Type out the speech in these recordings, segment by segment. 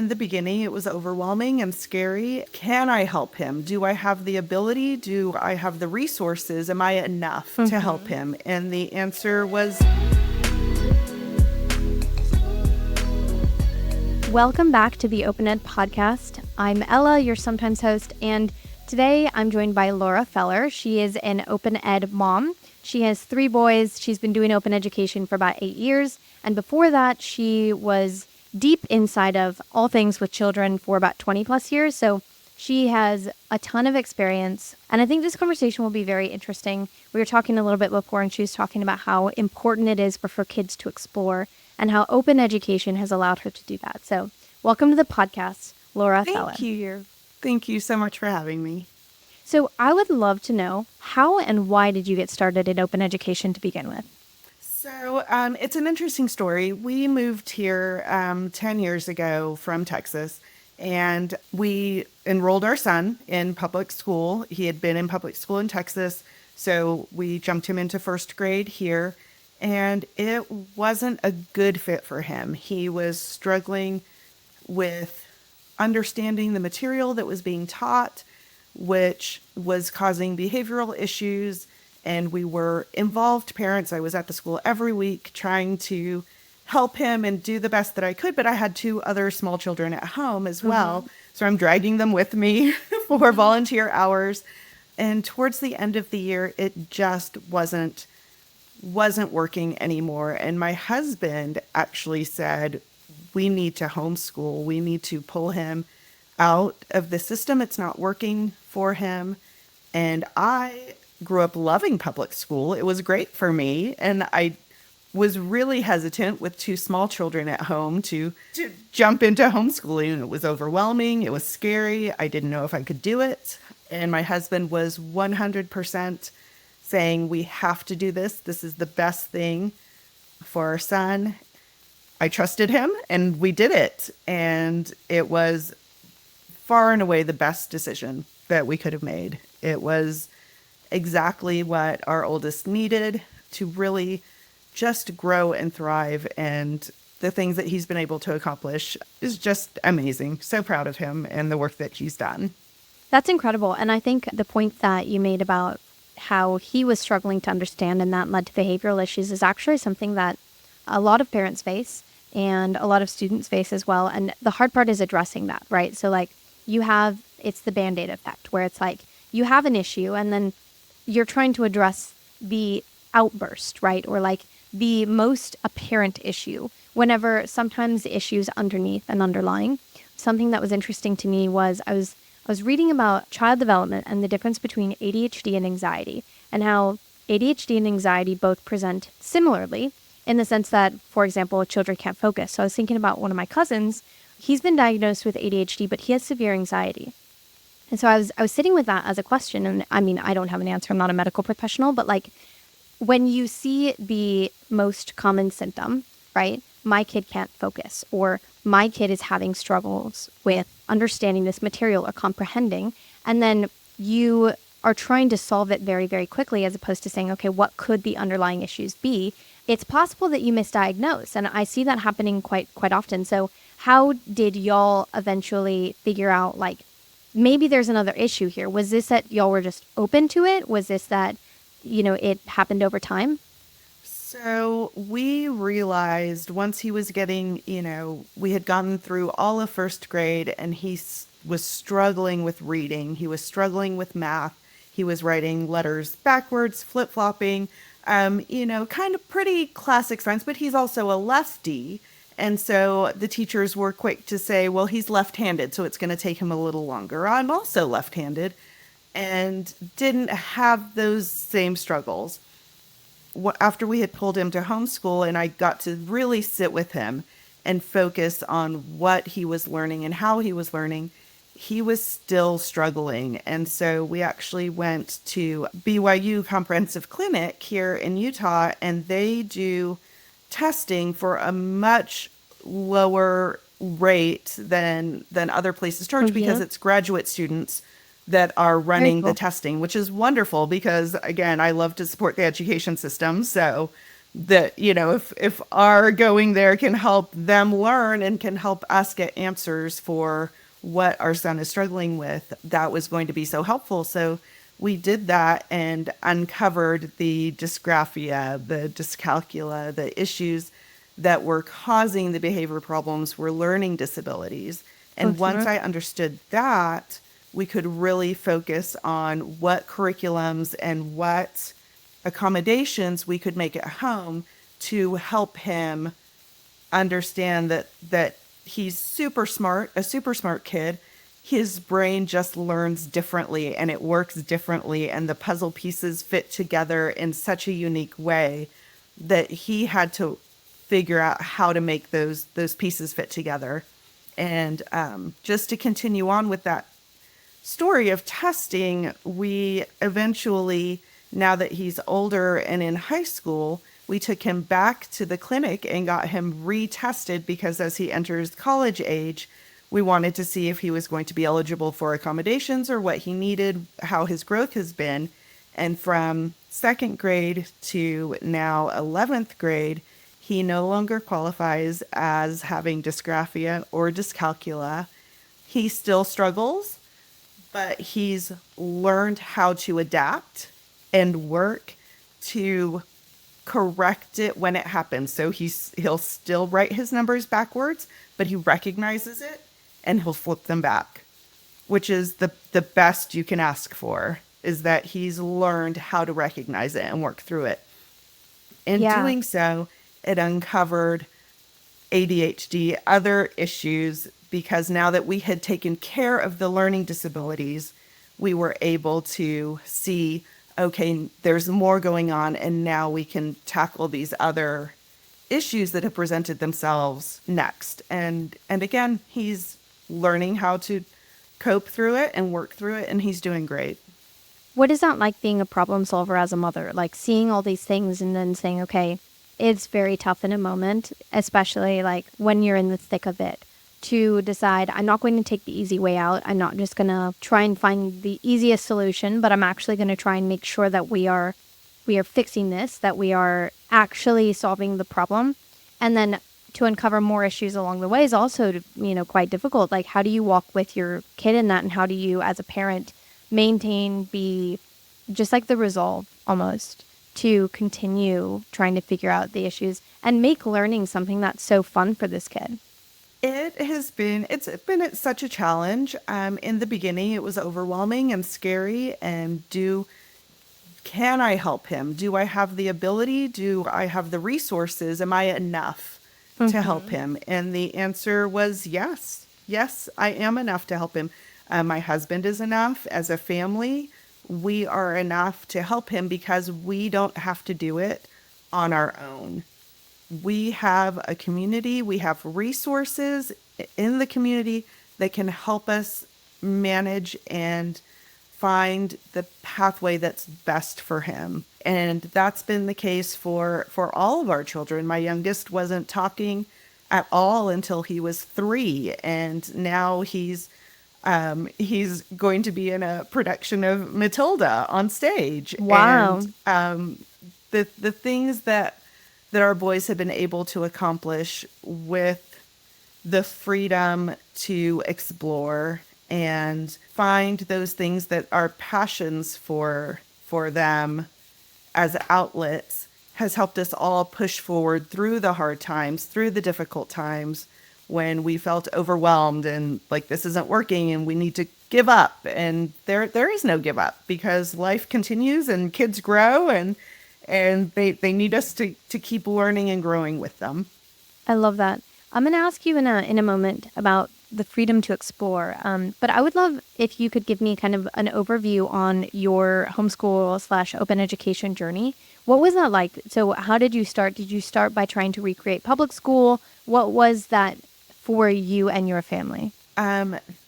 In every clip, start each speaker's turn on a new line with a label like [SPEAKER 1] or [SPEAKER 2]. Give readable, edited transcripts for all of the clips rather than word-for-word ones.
[SPEAKER 1] in the beginning, it was overwhelming and scary. Can I help him? Do I have the ability? Do I have the resources? Am I enough to help him? And the answer was...
[SPEAKER 2] Welcome back to the OpenEd podcast. I'm Ella, your sometimes host, and today I'm joined by Laura Feller. She is an OpenEd mom. She has 3 boys. She's been doing open education for about 8 years. And before that, she was deep inside of all things with children for about 20 plus years. So she has a ton of experience. And I think this conversation will be very interesting. We were talking a little bit before, and she was talking about how important it is for kids to explore and how open education has allowed her to do that. So welcome to the podcast, Laura Feller.
[SPEAKER 1] Thank you. Thank you so much for having me.
[SPEAKER 2] So I would love to know, how and why did you get started in open education to begin with?
[SPEAKER 1] So it's an interesting story. We moved here 10 years ago from Texas, and we enrolled our son in public school. He had been in public school in Texas, so we jumped him into first grade here, and it wasn't a good fit for him. He was struggling with understanding the material that was being taught, which was causing behavioral issues. And we were involved parents. I was at the school every week trying to help him and do the best that I could. But I had 2 other small children at home as well. So I'm dragging them with me for volunteer hours. And towards the end of the year, it just wasn't working anymore. And my husband actually said, we need to homeschool. We need to pull him out of the system. It's not working for him. And I grew up loving public school. It was great for me. And I was really hesitant with 2 small children at home to jump into homeschooling. It was overwhelming. It was scary. I didn't know if I could do it. And my husband was 100% saying, we have to do this. This is the best thing for our son. I trusted him and we did it. And it was far and away the best decision that we could have made. It was exactly what our oldest needed to really just grow and thrive. And the things that he's been able to accomplish is just amazing. So proud of him and the work that he's done.
[SPEAKER 2] That's incredible. And I think the point that you made about how he was struggling to understand and that led to behavioral issues is actually something that a lot of parents face and a lot of students face as well. And the hard part is addressing that, right? So like it's the Band-Aid effect where it's like you have an issue and then you're trying to address the outburst, right? Or like the most apparent issue whenever sometimes the issues underneath and underlying. Something that was interesting to me was I was reading about child development and the difference between ADHD and anxiety and how ADHD and anxiety both present similarly in the sense that, for example, children can't focus. So I was thinking about one of my cousins. He's been diagnosed with ADHD, but he has severe anxiety. And so I was sitting with that as a question. And I mean, I don't have an answer. I'm not a medical professional, but like when you see the most common symptom, right? My kid can't focus, or my kid is having struggles with understanding this material or comprehending. And then you are trying to solve it very, very quickly as opposed to saying, okay, what could the underlying issues be? It's possible that you misdiagnose. And I see that happening quite often. So how did y'all eventually figure out like, maybe there's another issue here? Was this that y'all were just open to it? Was this that, it happened over time?
[SPEAKER 1] So we realized once he was getting, we had gotten through all of first grade and he was struggling with reading. He was struggling with math. He was writing letters backwards, flip-flopping, kind of pretty classic signs, but he's also a lefty. And so the teachers were quick to say, well, he's left-handed, so it's going to take him a little longer. I'm also left-handed and didn't have those same struggles. After we had pulled him to homeschool and I got to really sit with him and focus on what he was learning and how he was learning, he was still struggling. And so we actually went to BYU Comprehensive Clinic here in Utah, and they do testing for a much lower rate than other places charge because it's graduate students that are running the testing, which is wonderful because, again, I love to support the education system. So that, if our going there can help them learn and can help us get answers for what our son is struggling with, that was going to be so helpful. So we did that and uncovered the dysgraphia, the dyscalculia, the issues that were causing the behavior problems were learning disabilities. And once
[SPEAKER 2] Okay.
[SPEAKER 1] I understood that, we could really focus on what curriculums and what accommodations we could make at home to help him understand that he's super smart, a super smart kid. His brain just learns differently and it works differently, and the puzzle pieces fit together in such a unique way that he had to figure out how to make those pieces fit together. And just to continue on with that story of testing, we eventually, now that he's older and in high school, we took him back to the clinic and got him retested because as he enters college age, we wanted to see if he was going to be eligible for accommodations or what he needed, how his growth has been. And from second grade to now 11th grade, he no longer qualifies as having dysgraphia or dyscalculia. He still struggles, but he's learned how to adapt and work to correct it when it happens. So he'll still write his numbers backwards, but he recognizes it and he'll flip them back, which is the best you can ask for, is that he's learned how to recognize it and work through it. In
[SPEAKER 2] Yeah.
[SPEAKER 1] doing so, it uncovered ADHD, other issues, because now that we had taken care of the learning disabilities, we were able to see, okay, there's more going on, and now we can tackle these other issues that have presented themselves next. And again, he's learning how to cope through it and work through it, and he's doing great.
[SPEAKER 2] What is that like being a problem solver as a mother? Like seeing all these things and then saying, okay, it's very tough in a moment, especially like when you're in the thick of it, to decide I'm not going to take the easy way out. I'm not just going to try and find the easiest solution, but I'm actually going to try and make sure that we are fixing this, that we are actually solving the problem. And then to uncover more issues along the way is also, quite difficult. Like, how do you walk with your kid in that? And how do you, as a parent, maintain, be just like the resolve almost to continue trying to figure out the issues and make learning something that's so fun for this kid?
[SPEAKER 1] It's been such a challenge. In the beginning, it was overwhelming and scary. And can I help him? Do I have the ability? Do I have the resources? Am I enough to help
[SPEAKER 2] Mm-hmm.
[SPEAKER 1] him? And the answer was yes. Yes, I am enough to help him. My husband is enough. As a family, we are enough to help him because we don't have to do it on our own. We have a community, we have resources in the community that can help us manage and find the pathway that's best for him. And that's been the case for all of our children. My youngest wasn't talking at all until he was 3, and now he's going to be in a production of Matilda on stage. And
[SPEAKER 2] Wow.
[SPEAKER 1] the things that our boys have been able to accomplish with the freedom to explore and find those things that are passions for them as outlets has helped us all push forward through the hard times, through the difficult times when we felt overwhelmed and like this isn't working and we need to give up. And there is no give up because life continues and kids grow, and they need us to keep learning and growing with them.
[SPEAKER 2] I love that. I'm going to ask you in a moment about the freedom to explore. But I would love if you could give me kind of an overview on your homeschool slash open education journey. What was that like? So how did you start? Did you start by trying to recreate public school? What was that for you and your family?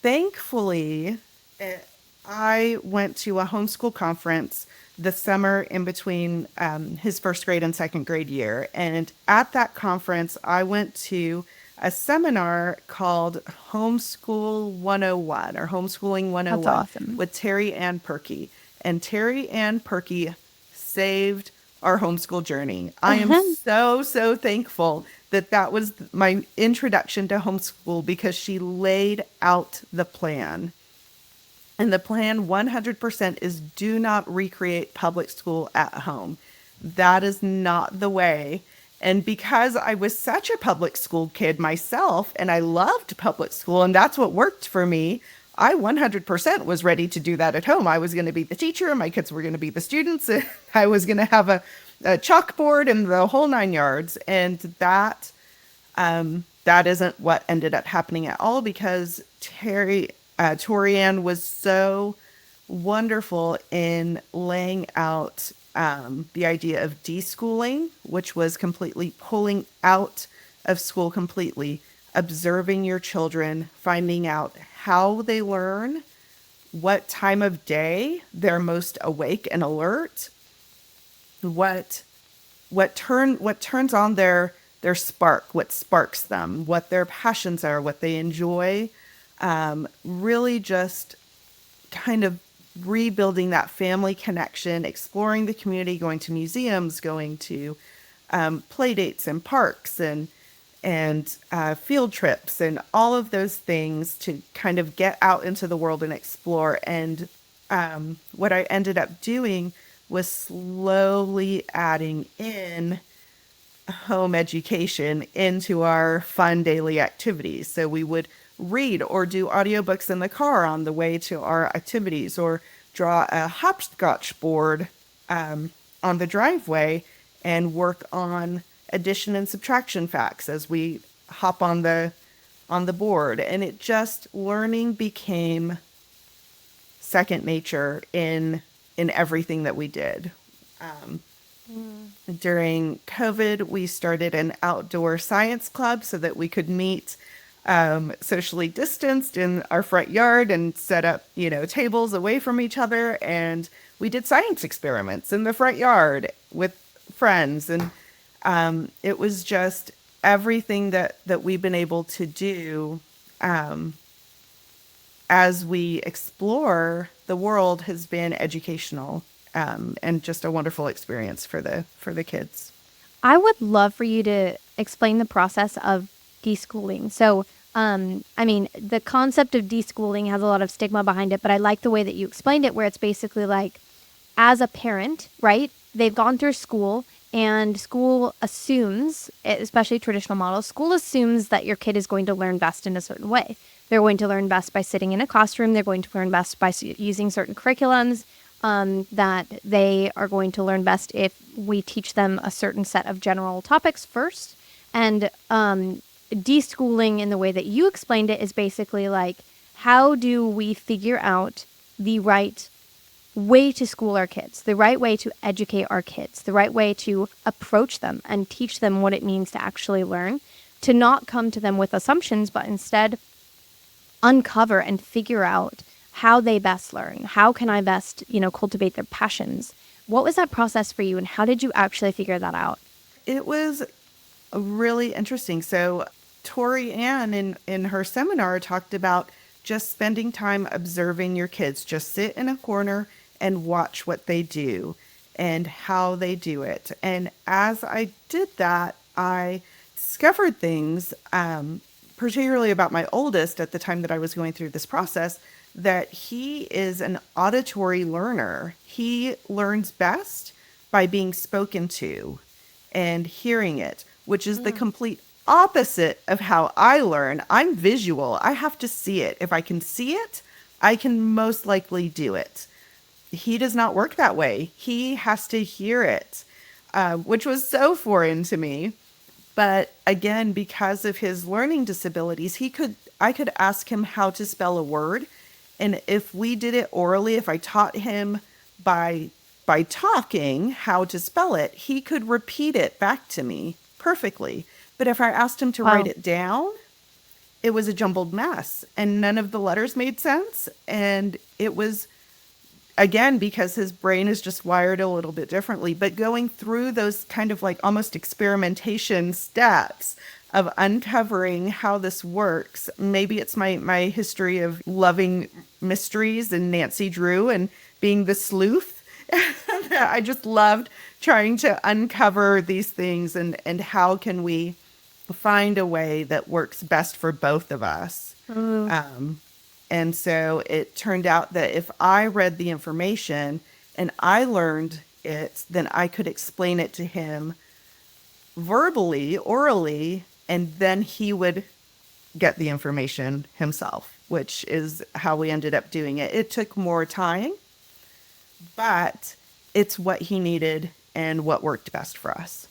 [SPEAKER 1] Thankfully, I went to a homeschool conference the summer in between his first grade and second grade year. And at that conference, I went to a seminar called Homeschool 101 or Homeschooling
[SPEAKER 2] That's
[SPEAKER 1] 101
[SPEAKER 2] awesome.
[SPEAKER 1] with Terry Ann Perky. And Terry Ann Perky saved our homeschool journey. I am so, so thankful that that was my introduction to homeschool, because she laid out the plan. And the plan 100% is do not recreate public school at home. That is not the way. And because I was such a public school kid myself and I loved public school and that's what worked for me, I 100% was ready to do that at home. I was going to be the teacher and my kids were going to be the students. I was going to have a chalkboard and the whole 9 yards. And that isn't what ended up happening at all, because Torianne was so wonderful in laying out the idea of deschooling, which was completely pulling out of school completely, observing your children, finding out how they learn, what time of day they're most awake and alert, what turns on their spark, what sparks them, what their passions are, what they enjoy. Really just kind of rebuilding that family connection, exploring the community, going to museums, going to play dates and parks and field trips and all of those things to kind of get out into the world and explore. And what I ended up doing was slowly adding in home education into our fun daily activities. So we would read or do audiobooks in the car on the way to our activities, or draw a hopscotch board on the driveway and work on addition and subtraction facts as we hop on the board. And it just, learning became second nature in everything that we did. During COVID, we started an outdoor science club so that we could meet socially distanced in our front yard and set up, tables away from each other. And we did science experiments in the front yard with friends. And it was just everything that we've been able to do as we explore the world has been educational, and just a wonderful experience for the kids.
[SPEAKER 2] I would love for you to explain the process of deschooling. So, the concept of deschooling has a lot of stigma behind it, but I like the way that you explained it, where it's basically like, as a parent, right? They've gone through school, and school assumes, especially traditional models, school assumes that your kid is going to learn best in a certain way. They're going to learn best by sitting in a classroom. They're going to learn best by using certain curriculums. That they are going to learn best if we teach them a certain set of general topics first. And deschooling, in the way that you explained it, is basically like, how do we figure out the right way to school our kids, the right way to educate our kids, the right way to approach them and teach them what it means to actually learn, to not come to them with assumptions, but instead uncover and figure out how they best learn. How can I best, cultivate their passions? What was that process for you, and how did you actually figure that out?
[SPEAKER 1] It was really interesting. So Tori Ann in her seminar talked about just spending time observing your kids. Just sit in a corner and watch what they do and how they do it. And as I did that, I discovered things, particularly about my oldest at the time that I was going through this process, that he is an auditory learner. He learns best by being spoken to and hearing it, which is the complete opposite of how I learn. I'm visual. I have to see it. If I can see it, I can most likely do it. He does not work that way. He has to hear it, which was so foreign to me. But again, because of his learning disabilities, I could ask him how to spell a word. And if we did it orally, if I taught him by talking how to spell it, he could repeat it back to me perfectly. But if I asked him to write it down, it was a jumbled mess and none of the letters made sense. And it was, again, because his brain is just wired a little bit differently. But going through those kind of like almost experimentation steps of uncovering how this works. Maybe it's my history of loving mysteries and Nancy Drew and being the sleuth I just loved trying to uncover these things and how can we find a way that works best for both of us.
[SPEAKER 2] Mm.
[SPEAKER 1] And so it turned out that if I read the information and I learned it, then I could explain it to him verbally, orally, and then he would get the information himself, which is how we ended up doing it. It took more time, but it's what he needed and what worked best for us.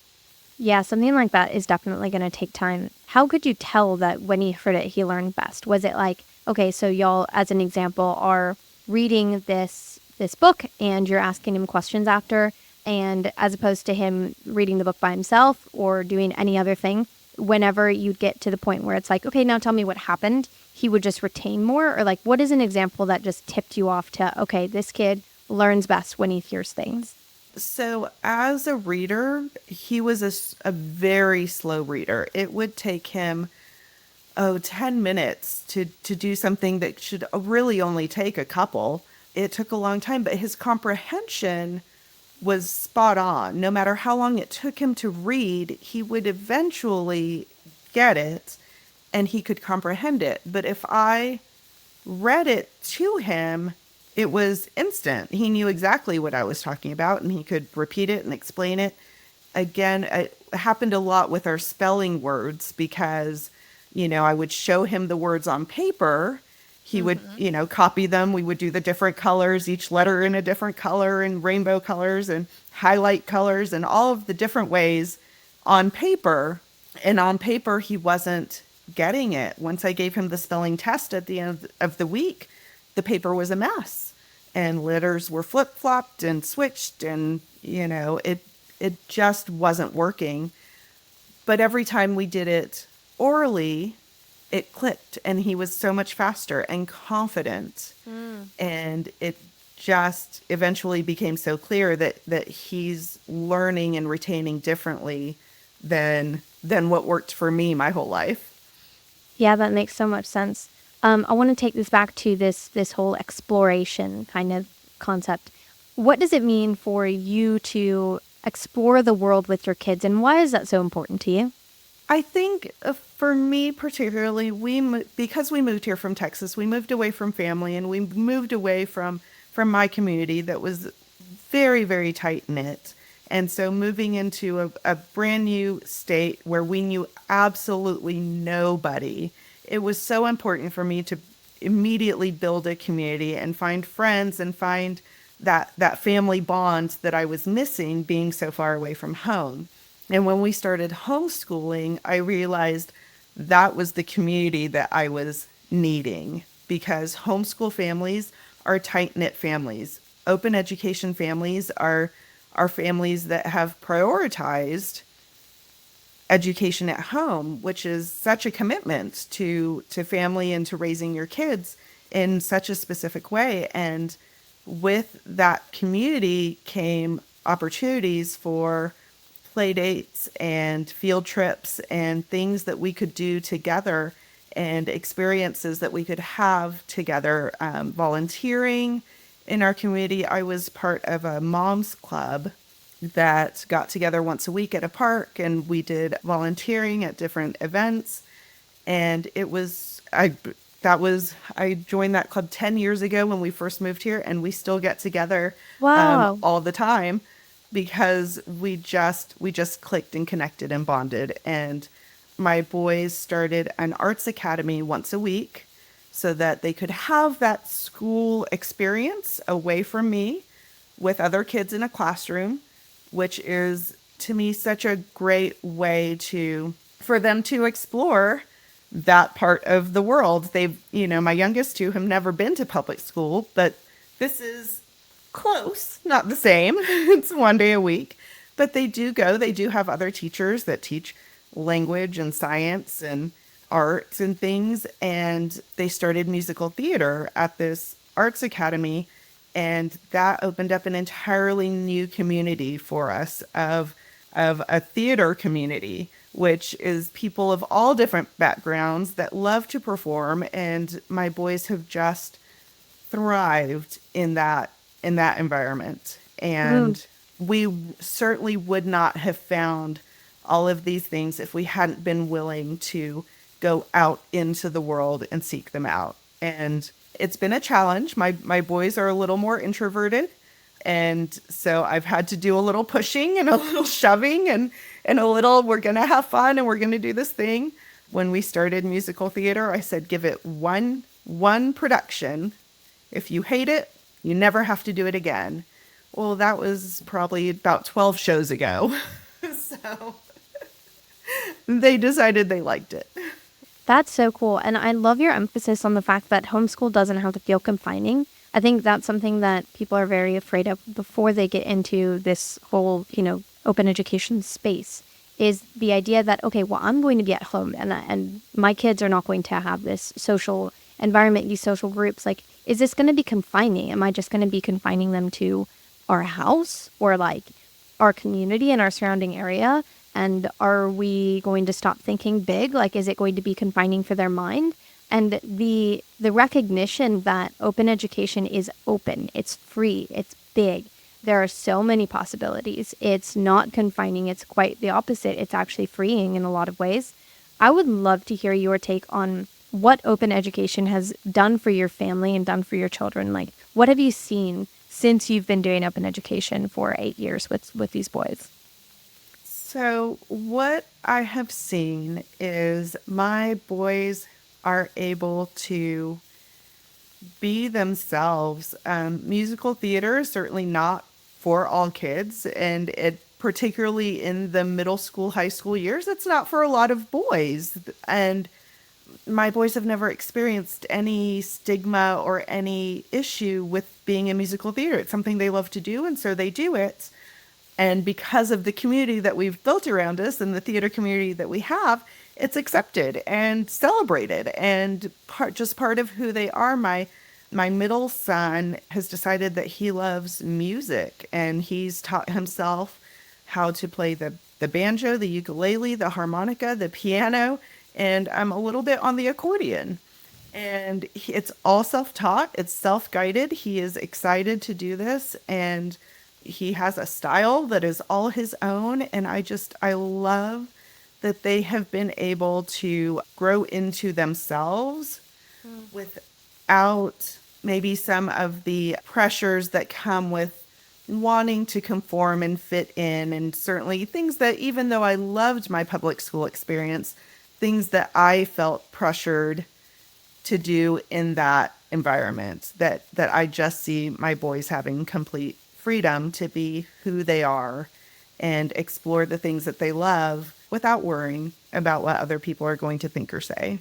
[SPEAKER 2] Yeah, something like that is definitely going to take time. How could you tell that when he heard it, he learned best? Was it like, okay, so y'all, as an example, are reading this book and you're asking him questions after, and as opposed to him reading the book by himself or doing any other thing, whenever you'd get to the point where it's like, okay, now tell me what happened, he would just retain more? Or like, what is an example that just tipped you off to, okay, this kid learns best when he hears things?
[SPEAKER 1] So, as a reader, he was a very slow reader. It would take him, 10 minutes to do something that should really only take a couple. It took a long time, but his comprehension was spot on. No matter how long it took him to read, he would eventually get it and he could comprehend it. But if I read it to him, it was instant. He knew exactly what I was talking about and he could repeat it and explain it. Again, it happened a lot with our spelling words because, I would show him the words on paper. He would, copy them. We would do the different colors, each letter in a different color and rainbow colors and highlight colors and all of the different ways on paper. And on paper, he wasn't getting it. Once I gave him the spelling test at the end of the week, the paper was a mess and letters were flip-flopped and switched and, it just wasn't working. But every time we did it orally, it clicked and he was so much faster and confident. And it just eventually became so clear that he's learning and retaining differently than what worked for me my whole life.
[SPEAKER 2] Yeah, that makes so much sense. I want to take this back to this whole exploration kind of concept. What does it mean for you to explore the world with your kids, and why is that so important to you?
[SPEAKER 1] I think for me particularly, because we moved here from Texas, we moved away from family and we moved away from my community that was very, very tight knit. And so moving into a brand new state where we knew absolutely nobody, it was so important for me to immediately build a community and find friends and find that family bond that I was missing being so far away from home. And when we started homeschooling, I realized that was the community that I was needing because homeschool families are tight-knit families. Open education families are families that have prioritized education at home, which is such a commitment to family and to raising your kids in such a specific way. And with that community came opportunities for play dates and field trips and things that we could do together and experiences that we could have together. Volunteering in our community, I was part of a mom's club that got together once a week at a park and we did volunteering at different events. And I joined that club 10 years ago when we first moved here, and we still get together
[SPEAKER 2] Wow.
[SPEAKER 1] all the time because we just clicked and connected and bonded. And my boys started an arts academy once a week so that they could have that school experience away from me with other kids in a classroom, which is to me such a great way for them to explore that part of the world. My youngest two have never been to public school, but this is close, not the same. It's one day a week, but they do go. They do have other teachers that teach language and science and arts and things. And they started musical theater at this arts academy. And that opened up an entirely new community for us of a theater community, which is people of all different backgrounds that love to perform. And my boys have just thrived in that environment.
[SPEAKER 2] Mm.
[SPEAKER 1] And we certainly would not have found all of these things if we hadn't been willing to go out into the world and seek them out. And it's been a challenge. My boys are a little more introverted. And so I've had to do a little pushing and a little shoving and a little, we're going to have fun and we're going to do this thing. When we started musical theater, I said, give it one production. If you hate it, you never have to do it again. Well, that was probably about 12 shows ago. So they decided they liked it.
[SPEAKER 2] That's so cool. And I love your emphasis on the fact that homeschool doesn't have to feel confining. I think that's something that people are very afraid of before they get into this whole, open education space, is the idea that, okay, well, I'm going to be at home and my kids are not going to have this social environment, these social groups. Like, is this going to be confining? Am I just going to be confining them to our house or like our community and our surrounding area? And are we going to stop thinking big? Like, is it going to be confining for their mind? And the recognition that open education is open, it's free, it's big. There are so many possibilities. It's not confining. It's quite the opposite. It's actually freeing in a lot of ways. I would love to hear your take on what open education has done for your family and done for your children. Like, what have you seen since you've been doing open education for 8 years with these boys?
[SPEAKER 1] So, what I have seen is my boys are able to be themselves. Musical theater is certainly not for all kids, and it particularly in the middle school, high school years, it's not for a lot of boys. And my boys have never experienced any stigma or any issue with being in musical theater. It's something they love to do, and so they do it. And because of the community that we've built around us and the theater community that we have, it's accepted and celebrated and part of who they are. My middle son has decided that he loves music, and he's taught himself how to play the banjo, the ukulele, the harmonica, the piano, and I'm a little bit on the accordion. And it's all self-taught, it's self-guided. He is excited to do this, and he has a style that is all his own. And I love that they have been able to grow into themselves without maybe some of the pressures that come with wanting to conform and fit in. And certainly things that, even though I loved my public school experience, things that I felt pressured to do in that environment, that I just see my boys having complete freedom to be who they are and explore the things that they love without worrying about what other people are going to think or say.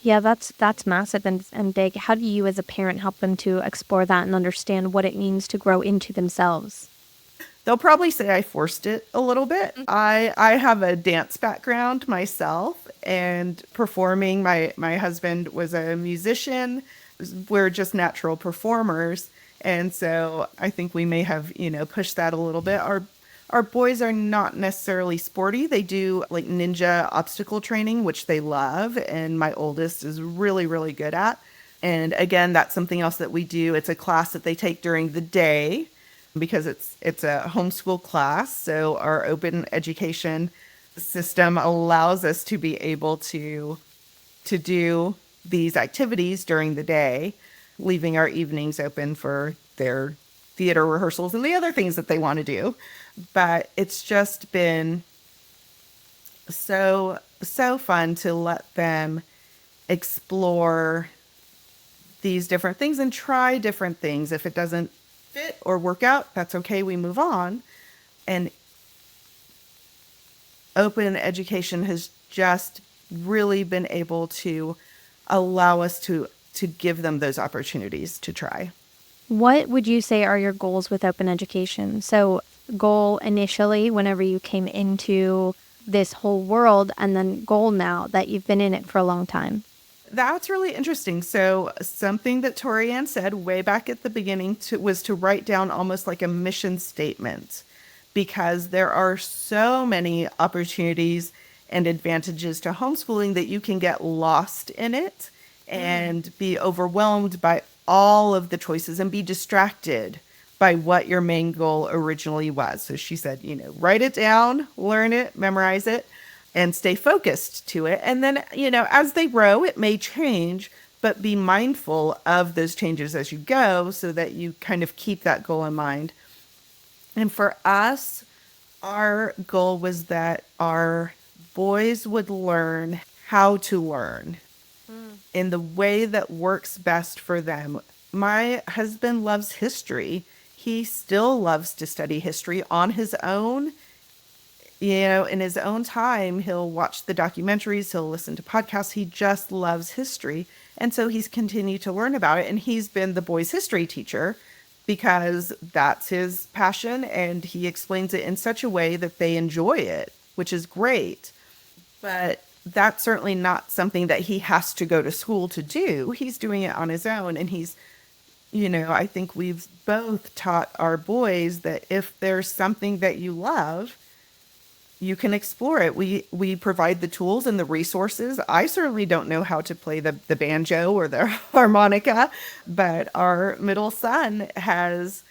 [SPEAKER 2] Yeah, that's massive and big. How do you as a parent help them to explore that and understand what it means to grow into themselves?
[SPEAKER 1] They'll probably say I forced it a little bit. I have a dance background myself, and performing. My husband was a musician. We're just natural performers. And so I think we may have, pushed that a little bit. Our boys are not necessarily sporty. They do like ninja obstacle training, which they love. And my oldest is really, really good at. And again, that's something else that we do. It's a class that they take during the day because it's a homeschool class. So our open education system allows us to be able to do these activities during the day, leaving our evenings open for their theater rehearsals and the other things that they want to do. But it's just been so fun to let them explore these different things and try different things. If it doesn't fit or work out, that's okay. We move on. And open education has just really been able to allow us to give them those opportunities to try.
[SPEAKER 2] What would you say are your goals with open education? So, goal initially, whenever you came into this whole world, and then goal now that you've been in it for a long time.
[SPEAKER 1] That's really interesting. So something that Torianne said way back at the beginning was to write down almost like a mission statement, because there are so many opportunities and advantages to homeschooling that you can get lost in it and be overwhelmed by all of the choices and be distracted by what your main goal originally was. So she said, write it down, learn it, memorize it, and stay focused to it. And then, as they grow, it may change, but be mindful of those changes as you go so that you kind of keep that goal in mind. And for us, our goal was that our boys would learn how to learn in the way that works best for them. My husband loves history. He still loves to study history on his own. In his own time, he'll watch the documentaries, he'll listen to podcasts. He just loves history. And so he's continued to learn about it. And he's been the boys' history teacher because that's his passion. And he explains it in such a way that they enjoy it, which is great. But that's certainly not something that he has to go to school to do. He's doing it on his own. And I think we've both taught our boys that if there's something that you love, you can explore it. We provide the tools and the resources. I certainly don't know how to play the banjo or the harmonica, but our middle son has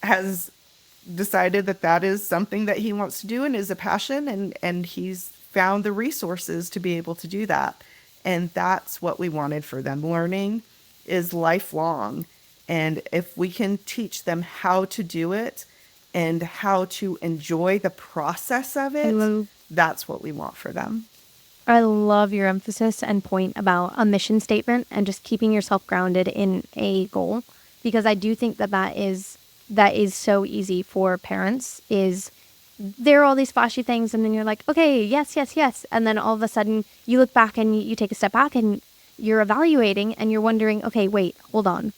[SPEAKER 1] decided that is something that he wants to do and is a passion, and he's found the resources to be able to do that. And that's what we wanted for them. Learning is lifelong. And if we can teach them how to do it and how to enjoy the process of it, that's what we want for them.
[SPEAKER 2] I love your emphasis and point about a mission statement and just keeping yourself grounded in a goal, because I do think that is so easy for parents. Is there are all these flashy things and then you're like, okay, yes, yes, yes. And then all of a sudden you look back and you take a step back and you're evaluating and you're wondering, okay, wait, hold on.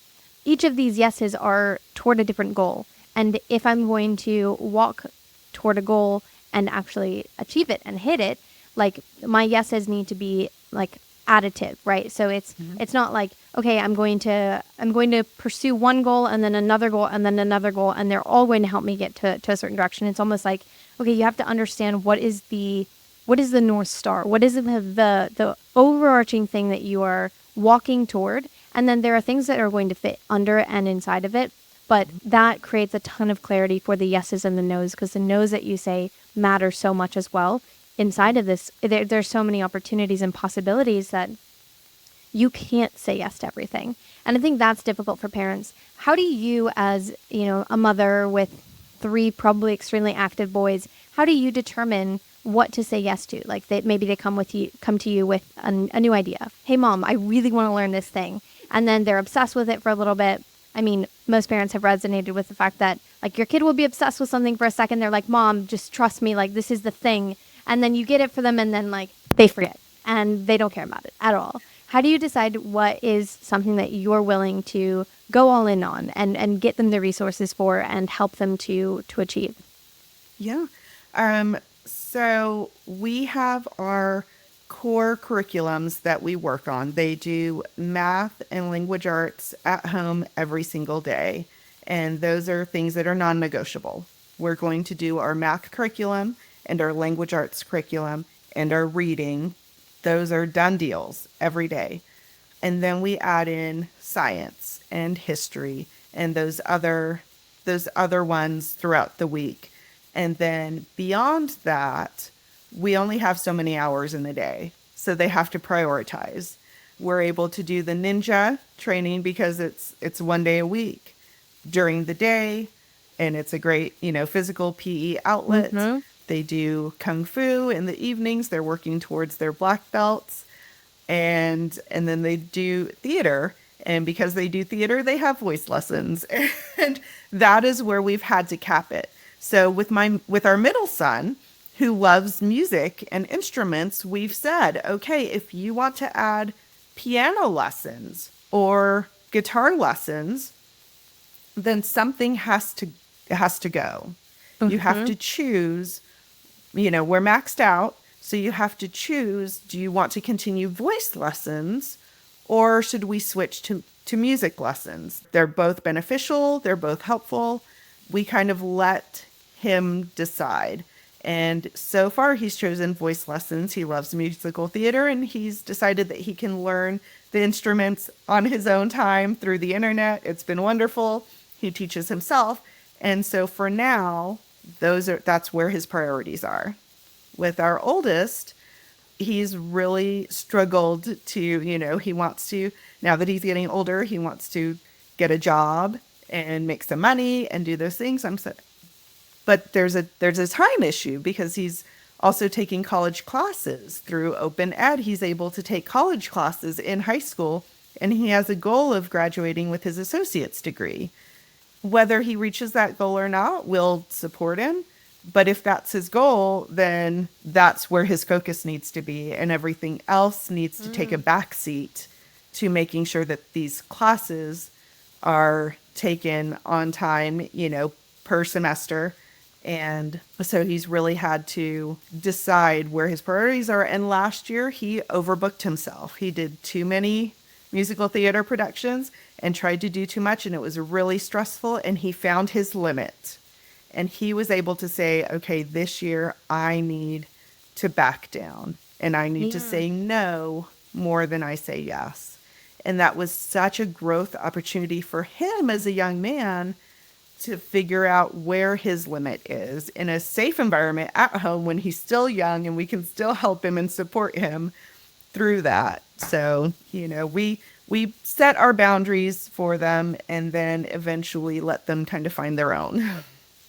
[SPEAKER 2] Each of these yeses are toward a different goal. And if I'm going to walk toward a goal and actually achieve it and hit it, like my yeses need to be like additive, right? So it's not like, okay, I'm going to pursue one goal and then another goal and then another goal, and they're all going to help me get to a certain direction. It's almost like, okay, you have to understand what is the North Star? What is the overarching thing that you are walking toward? And then there are things that are going to fit under and inside of it. But that creates a ton of clarity for the yeses and the nos, because the nos that you say matter so much as well. Inside of this, there's so many opportunities and possibilities that you can't say yes to everything. And I think that's difficult for parents. How do you, as a mother with 3 probably extremely active boys, how do you determine what to say yes to? Like maybe they come to you with a new idea. Hey, Mom, I really want to learn this thing. And then they're obsessed with it for a little bit. I mean, most parents have resonated with the fact that like your kid will be obsessed with something for a second. They're like, Mom, just trust me. Like this is the thing. And then you get it for them and then like they forget and they don't care about it at all. How do you decide what is something that you're willing to go all in on and get them the resources for and help them to achieve?
[SPEAKER 1] Yeah. So we have our core curriculums that we work on. They do math and language arts at home every single day. And those are things that are non-negotiable. We're going to do our math curriculum and our language arts curriculum and our reading. Those are done deals every day. And then we add in science and history and those other ones throughout the week. And then beyond that, we only have so many hours in the day, so they have to prioritize. We're able to do the ninja training because it's 1 day a week during the day, and it's a great, physical PE outlet. Mm-hmm. They do kung fu in the evenings. They're working towards their black belts, and then they do theater. And because they do theater, they have voice lessons, and that is where we've had to cap it. So with our middle son, who loves music and instruments, we've said, okay, if you want to add piano lessons or guitar lessons, then something has to go. Mm-hmm. You have to choose, we're maxed out. So you have to choose, do you want to continue voice lessons or should we switch to music lessons? They're both beneficial. They're both helpful. We kind of let him decide. And so far, he's chosen voice lessons. He loves musical theater, and he's decided that he can learn the instruments on his own time through the internet. It's been wonderful. He teaches himself. And so for now, that's where his priorities are. With our oldest, he's really struggled to, he wants to, now that he's getting older, he wants to get a job and make some money and do those things. But there's a time issue because he's also taking college classes through OpenEd. He's able to take college classes in high school, and he has a goal of graduating with his associate's degree. Whether he reaches that goal or not, we'll support him. But if that's his goal, then that's where his focus needs to be, and everything else needs to take a backseat to making sure that these classes are taken on time, per semester. And so he's really had to decide where his priorities are. And last year, he overbooked himself. He did too many musical theater productions and tried to do too much, and it was really stressful, and he found his limit. And he was able to say, okay, this year I need to back down, and I need to say no more than I say yes. And that was such a growth opportunity for him as a young man to figure out where his limit is in a safe environment at home when he's still young, and we can still help him and support him through that. So, we set our boundaries for them and then eventually let them kind of find their own.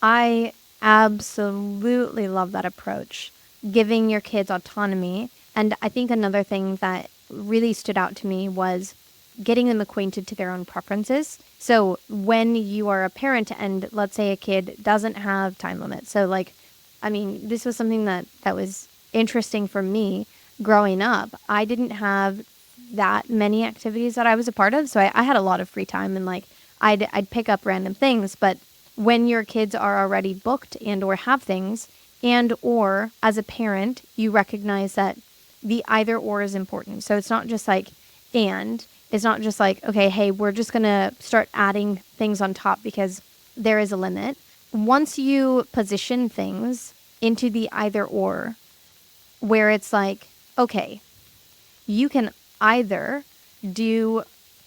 [SPEAKER 2] I absolutely love that approach, giving your kids autonomy. And I think another thing that really stood out to me was getting them acquainted to their own preferences. So when you are a parent and let's say a kid doesn't have time limits. So this was something that was interesting for me growing up. I didn't have that many activities that I was a part of. So I had a lot of free time, and I'd pick up random things. But when your kids are already booked and or have things, and or as a parent, you recognize that the either or is important. So it's not just it's not just okay, hey, we're just going to start adding things on top because there is a limit. Once you position things into the either or, where it's okay, you can either do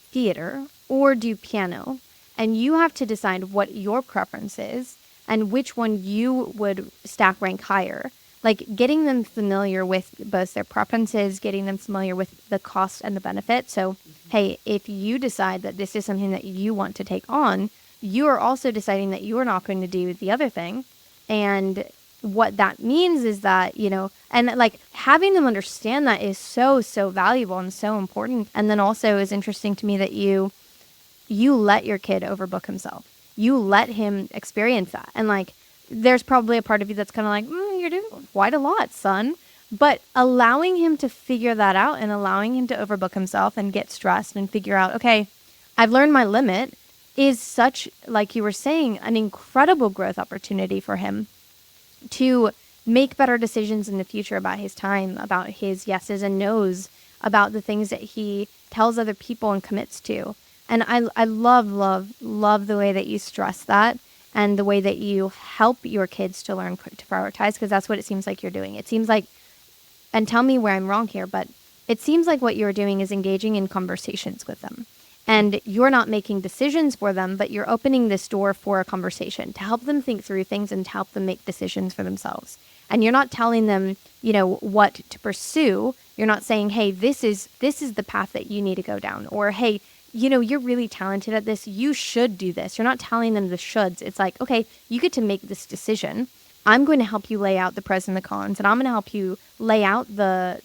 [SPEAKER 2] theater or do piano, and you have to decide what your preference is and which one you would stack rank higher. Getting them familiar with both their preferences, getting them familiar with the cost and the benefit. So, hey, if you decide that this is something that you want to take on, you are also deciding that you are not going to do the other thing. And what that means is that, and having them understand that is so, so valuable and so important. And then also is interesting to me that you let your kid overbook himself. You let him experience that. And there's probably a part of you that's kind of you're doing quite a lot, son. But allowing him to figure that out and allowing him to overbook himself and get stressed and figure out, okay, I've learned my limit is such, like you were saying, an incredible growth opportunity for him to make better decisions in the future about his time, about his yeses and nos, about the things that he tells other people and commits to. And I love the way that you stress that and the way that you help your kids to learn to prioritize, because that's what it seems like you're doing. It seems like, and tell me where I'm wrong here, but it seems like what you're doing is engaging in conversations with them. And you're not making decisions for them, but you're opening this door for a conversation to help them think through things and to help them make decisions for themselves. And you're not telling them, what to pursue. You're not saying, hey, this is the path that you need to go down. Or, hey, you're really talented at this. You should do this. You're not telling them the shoulds. It's okay, you get to make this decision. I'm going to help you lay out the pros and the cons, and I'm going to help you lay out the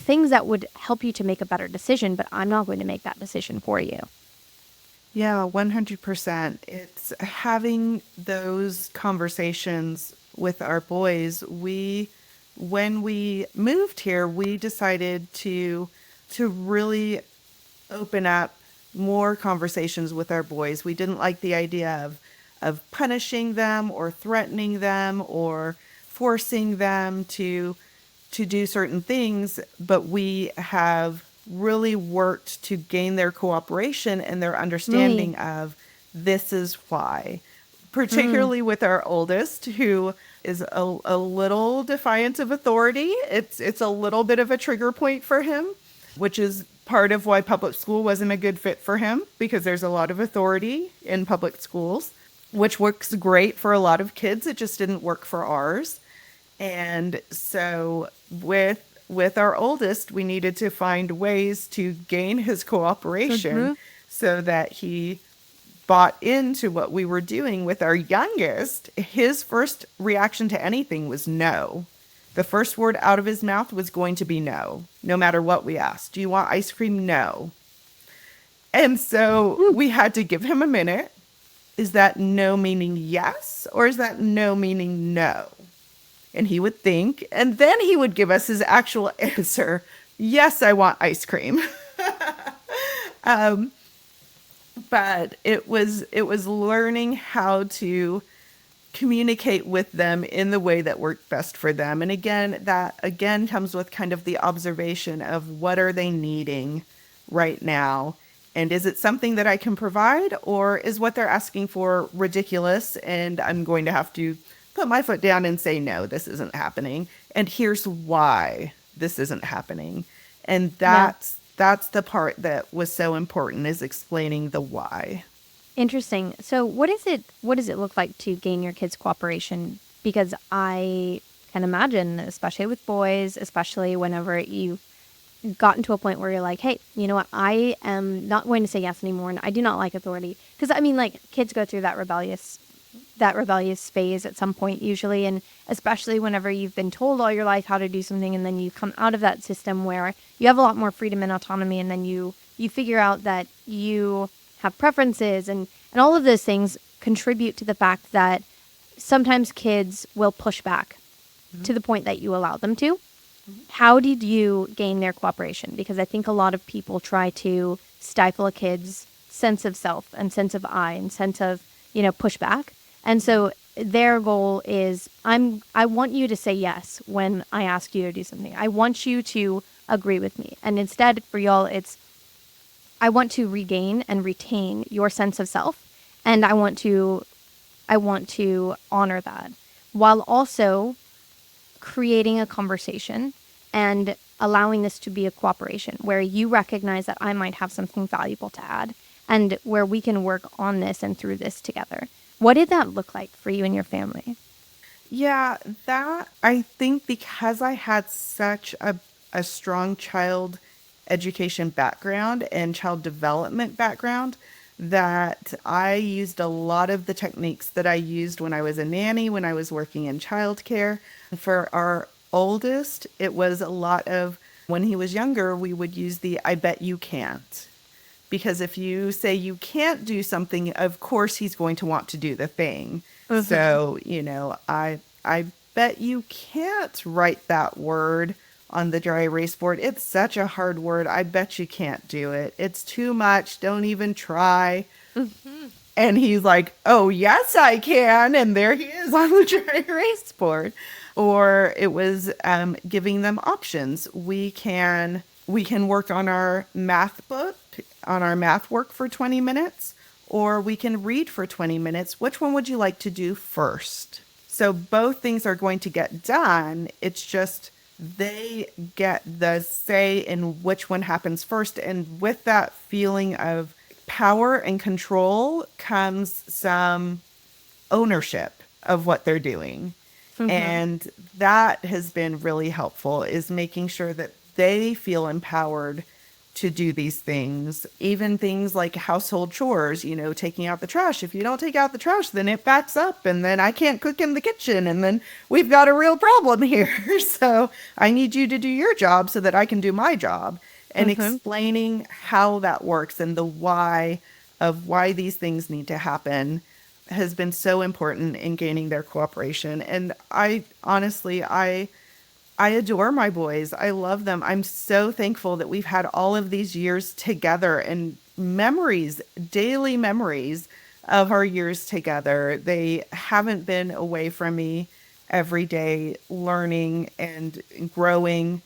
[SPEAKER 2] things that would help you to make a better decision, but I'm not going to make that decision for you.
[SPEAKER 1] Yeah, 100%. It's having those conversations with our boys. When we moved here, we decided to really open up more conversations with our boys. We didn't like the idea of punishing them or threatening them or forcing them to do certain things, but we have really worked to gain their cooperation and their understanding of this is why. Particularly with our oldest, who is a little defiant of authority. It's a little bit of a trigger point for him, which is part of why public school wasn't a good fit for him, because there's a lot of authority in public schools, which works great for a lot of kids. It just didn't work for ours. And so with our oldest, we needed to find ways to gain his cooperation so that he bought into what we were doing. With our youngest, his first reaction to anything was no. The first word out of his mouth was going to be no, no matter what we asked. Do you want ice cream? No. And so we had to give him a minute. Is that no meaning yes, or is that no meaning no? And he would think, and then he would give us his actual answer. Yes, I want ice cream. But it was learning how to communicate with them in the way that worked best for them. And again, that again comes with kind of the observation of what are they needing right now? And is it something that I can provide, or is what they're asking for ridiculous and I'm going to have to put my foot down and say, no, this isn't happening. And here's why this isn't happening. And that's the part that was so important, is explaining the why.
[SPEAKER 2] Interesting. So what does it look like to gain your kids' cooperation? Because I can imagine, especially with boys, especially whenever you gotten to a point where you're like, hey, you know what? I am not going to say yes anymore, and I do not like authority. Because I mean, like, kids go through that rebellious phase at some point usually, and especially whenever you've been told all your life how to do something, and then you come out of that system where you have a lot more freedom and autonomy, and then you figure out that you have preferences, and all of those things contribute to the fact that sometimes kids will push back to the point that you allow them to. How did you gain their cooperation? Because I think a lot of people try to stifle a kid's sense of self and sense of I and sense of, pushback. And so their goal is, I want you to say yes when I ask you to do something. I want you to agree with me. And instead for y'all, it's, I want to regain and retain your sense of self. And I want to honor that while also creating a conversation and allowing this to be a cooperation where you recognize that I might have something valuable to add and where we can work on this and through this together. What did that look like for you and your family?
[SPEAKER 1] Yeah, that, I think because I had such a strong child education background and child development background, that I used a lot of the techniques that I used when I was a nanny, when I was working in childcare. For our oldest, it was a lot of, when he was younger, we would use the I bet you can't. Because if you say you can't do something, of course he's going to want to do the thing. So, I bet you can't write that word on the dry erase board. It's such a hard word. I bet you can't do it. It's too much. Don't even try. And he's like, oh, yes, I can. And there he is on the dry erase board. Or it was giving them options. We can work on our math book, on our math work for 20 minutes, or we can read for 20 minutes. Which one would you like to do first? So both things are going to get done. It's just they get the say in which one happens first. And with that feeling of power and control comes some ownership of what they're doing. And that has been really helpful, is making sure that they feel empowered to do these things. Even things like household chores, taking out the trash. If you don't take out the trash, then it backs up and then I can't cook in the kitchen and then we've got a real problem here. So I need you to do your job so that I can do my job. And explaining how that works and the why of why these things need to happen has been so important in gaining their cooperation. And I honestly adore my boys. I love them. I'm so thankful that we've had all of these years together and memories, daily memories of our years together. They haven't been away from me every day, learning and growing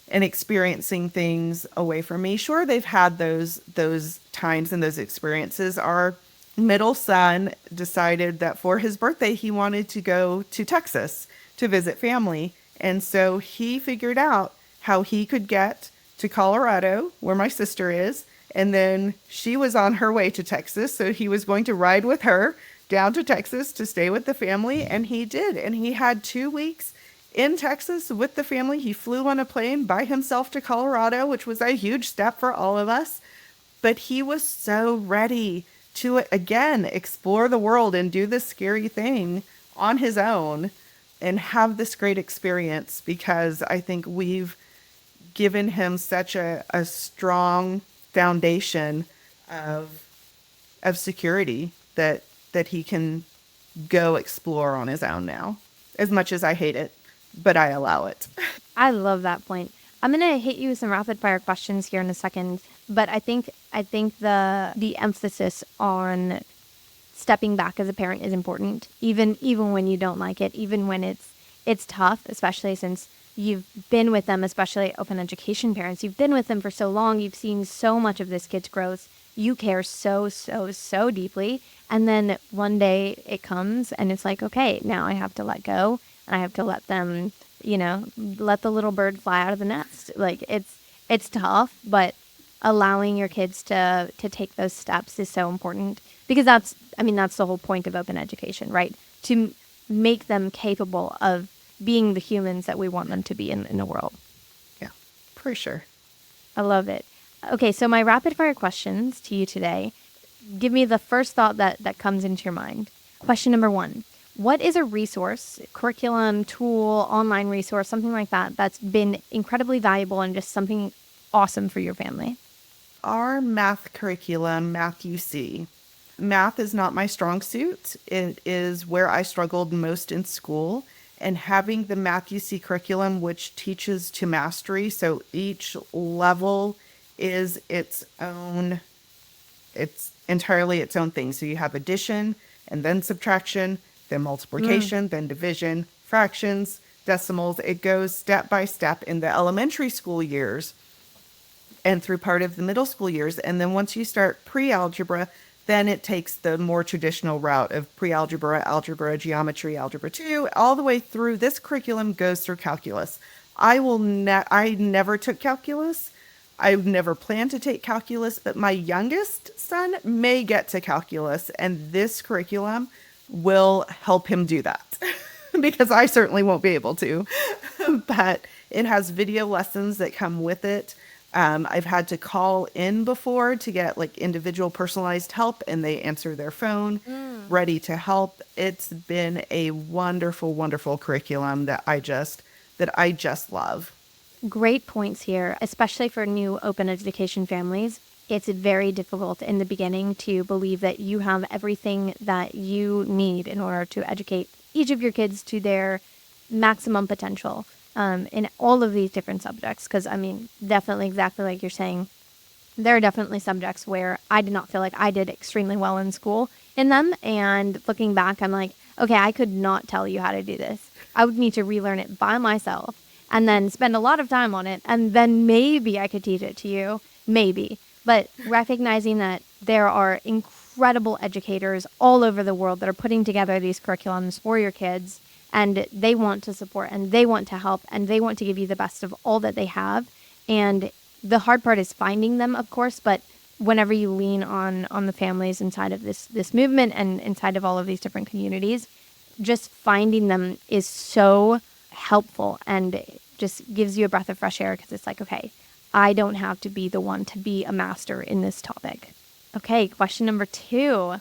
[SPEAKER 1] and experiencing things away from me. Sure, they've had those times and those experiences. Our middle son decided that for his birthday, he wanted to go to Texas to visit family. And so he figured out how he could get to to Colorado, where my sister is. And then she was on her way to Texas. So he was going to ride with her down to Texas to stay with the family. And he did. And he had 2 weeks in Texas with the family. He flew on a plane by himself to Colorado, which was a huge step for all of us. But he was so ready to, again, explore the world and do this scary thing on his own and have this great experience, because I think we've given him such a strong foundation of security that he can go explore on his own now. As much as I hate it, but I allow it.
[SPEAKER 2] I love that point. I'm gonna hit you with some rapid fire questions here in a second, but I think the emphasis on stepping back as a parent is important, even when you don't like it, even when it's tough, especially since you've been with them, especially open education parents. You've been with them for so long. You've seen so much of this kid's growth. You care so deeply. And then one day it comes and it's like, okay, now I have to let go and I have to let them, let the little bird fly out of the nest. Like it's tough, but allowing your kids to take those steps is so important, because that's the whole point of open education, right? To make them capable of being the humans that we want them to be in the world.
[SPEAKER 1] Yeah, for sure.
[SPEAKER 2] I love it. Okay, so my rapid fire questions to you today. Give me the first thought that comes into your mind. Question number 1. What is a resource, curriculum, tool, online resource, something like that, that's been incredibly valuable and just something awesome for your family?
[SPEAKER 1] Our math curriculum, Math UC. Math is not my strong suit. It is where I struggled most in school. And having the Math UC curriculum, which teaches to mastery, so each level is it's entirely its own thing. So you have addition and then subtraction, then multiplication, then division, fractions, decimals. It goes step by step in the elementary school years and through part of the middle school years. And then once you start pre-algebra, then it takes the more traditional route of pre-algebra, algebra, geometry, algebra 2, all the way through. This curriculum goes through calculus. I never took calculus. I never planned to take calculus, but my youngest son may get to calculus, and this curriculum will help him do that because I certainly won't be able to. But it has video lessons that come with it. I've had to call in before to get like individual personalized help, and they answer their phone ready to help. It's been a wonderful, wonderful curriculum that I just love.
[SPEAKER 2] Great points here, especially for new open education families. It's very difficult in the beginning to believe that you have everything that you need in order to educate each of your kids to their maximum potential in all of these different subjects. Because, definitely exactly like you're saying, there are definitely subjects where I did not feel like I did extremely well in school in them. And looking back, I'm like, okay, I could not tell you how to do this. I would need to relearn it by myself and then spend a lot of time on it. And then maybe I could teach it to you, maybe. But recognizing that there are incredible educators all over the world that are putting together these curriculums for your kids, and they want to support and they want to help and they want to give you the best of all that they have. And the hard part is finding them, of course, but whenever you lean on the families inside of this movement and inside of all of these different communities, just finding them is so helpful and just gives you a breath of fresh air, because it's like, okay, I don't have to be the one to be a master in this topic. Okay, question number 2.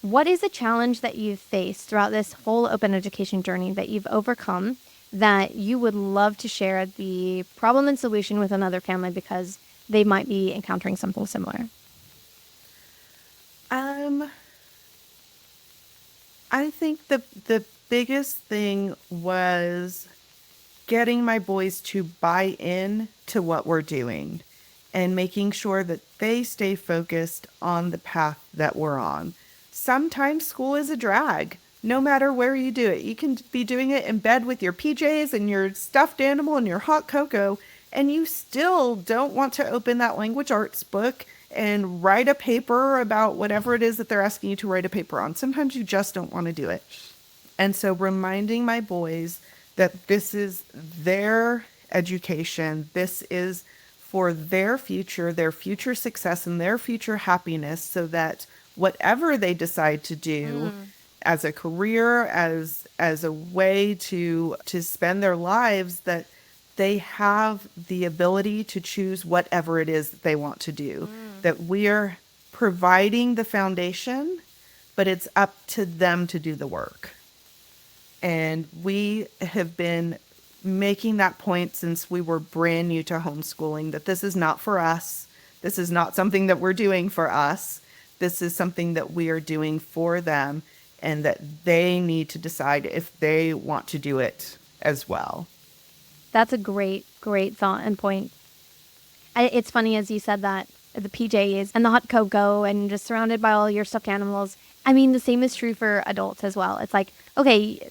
[SPEAKER 2] What is a challenge that you've faced throughout this whole open education journey that you've overcome that you would love to share the problem and solution with another family because they might be encountering something similar?
[SPEAKER 1] I think the biggest thing was getting my boys to buy in to what we're doing and making sure that they stay focused on the path that we're on. Sometimes school is a drag, no matter where you do it. You can be doing it in bed with your PJs and your stuffed animal and your hot cocoa, and you still don't want to open that language arts book and write a paper about whatever it is that they're asking you to write a paper on. Sometimes you just don't want to do it. And so reminding my boys that this is their education, this is for their future success, and their future happiness, so that whatever they decide to do as a career, as a way to spend their lives, that they have the ability to choose whatever it is that they want to do. That we're providing the foundation, but it's up to them to do the work. And we have been making that point since we were brand new to homeschooling, that this is not for us. This is not something that we're doing for us. This is something that we are doing for them, and that they need to decide if they want to do it as well.
[SPEAKER 2] That's a great, great thought and point. It's funny, as you said that, the PJs and the hot cocoa and just surrounded by all your stuffed animals. I mean, the same is true for adults as well. It's like, okay,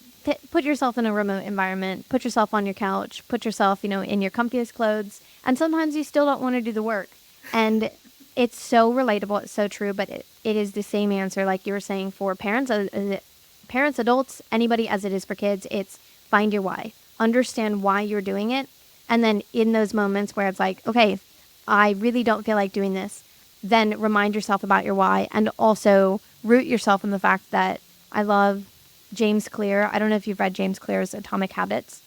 [SPEAKER 2] put yourself in a remote environment, put yourself on your couch, put yourself, in your comfiest clothes. And sometimes you still don't want to do the work. And it's so relatable. It's so true. But it is the same answer, like you were saying, for parents, adults, anybody, as it is for kids. It's find your why. Understand why you're doing it. And then in those moments where it's like, okay, I really don't feel like doing this, then remind yourself about your why, and also root yourself in the fact that I love James Clear. I don't know if you've read James Clear's Atomic Habits,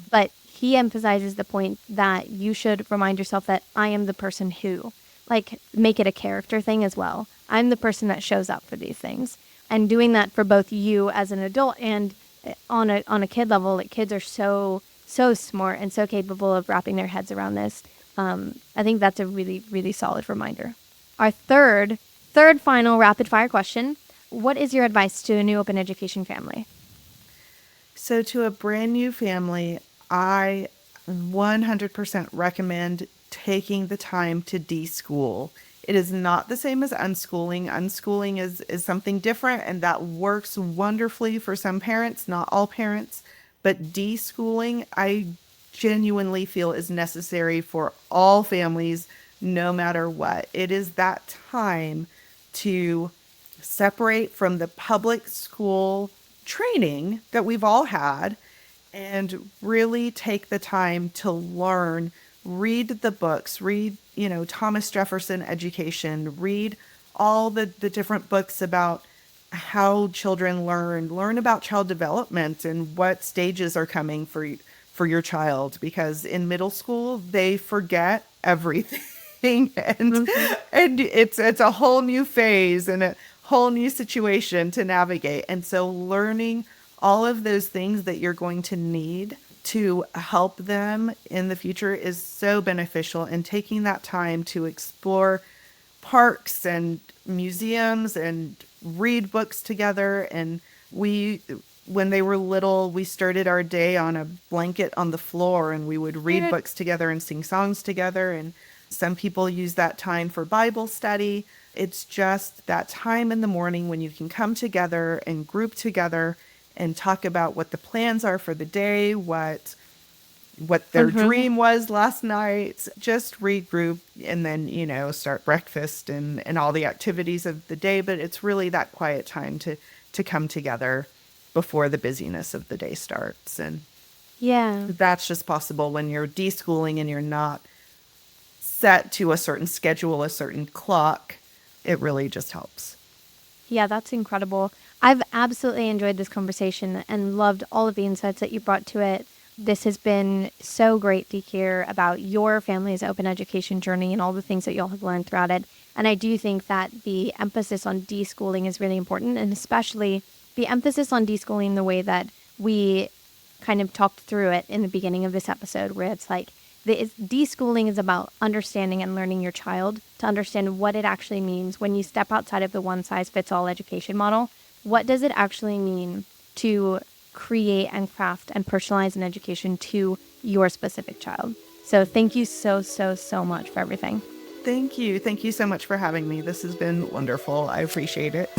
[SPEAKER 2] but he emphasizes the point that you should remind yourself that I am the person who, like, make it a character thing as well. I'm the person that shows up for these things, and doing that for both you as an adult and on a kid level. Like, kids are so smart and so capable of wrapping their heads around this. I think that's a really, really solid reminder. Our third final rapid fire question. What is your advice to a new open education family?
[SPEAKER 1] So to a brand new family, I 100% recommend taking the time to deschool. It is not the same as unschooling. Unschooling is something different, and that works wonderfully for some parents, not all parents. But deschooling, I genuinely feel, is necessary for all families, no matter what. It is that time to separate from the public school training that we've all had and really take the time to learn, read the books, read, Thomas Jefferson Education, read all the different books about how children learn about child development and what stages are coming for your child, because in middle school they forget everything and it's a whole new phase and a whole new situation to navigate. And so learning all of those things that you're going to need to help them in the future is so beneficial, and taking that time to explore parks and museums and read books together. And when they were little, we started our day on a blanket on the floor, and we would read books together and sing songs together. And some people use that time for Bible study. It's just that time in the morning when you can come together and group together and talk about what the plans are for the day, what their dream was last night. Just regroup and then, start breakfast and all the activities of the day. But it's really that quiet time to come together before the busyness of the day starts. And that's just possible when you're deschooling and you're not set to a certain schedule, a certain clock. It really just helps.
[SPEAKER 2] Yeah, that's incredible. I've absolutely enjoyed this conversation and loved all of the insights that you brought to it. This has been so great to hear about your family's open education journey and all the things that y'all have learned throughout it. And I do think that the emphasis on deschooling is really important, and especially the emphasis on deschooling the way that we kind of talked through it in the beginning of this episode, where it's like deschooling is about understanding and learning your child to understand what it actually means when you step outside of the one-size-fits-all education model. What does it actually mean to create and craft and personalize an education to your specific child? So thank you so much for everything.
[SPEAKER 1] Thank you. Thank you so much for having me. This has been wonderful. I appreciate it.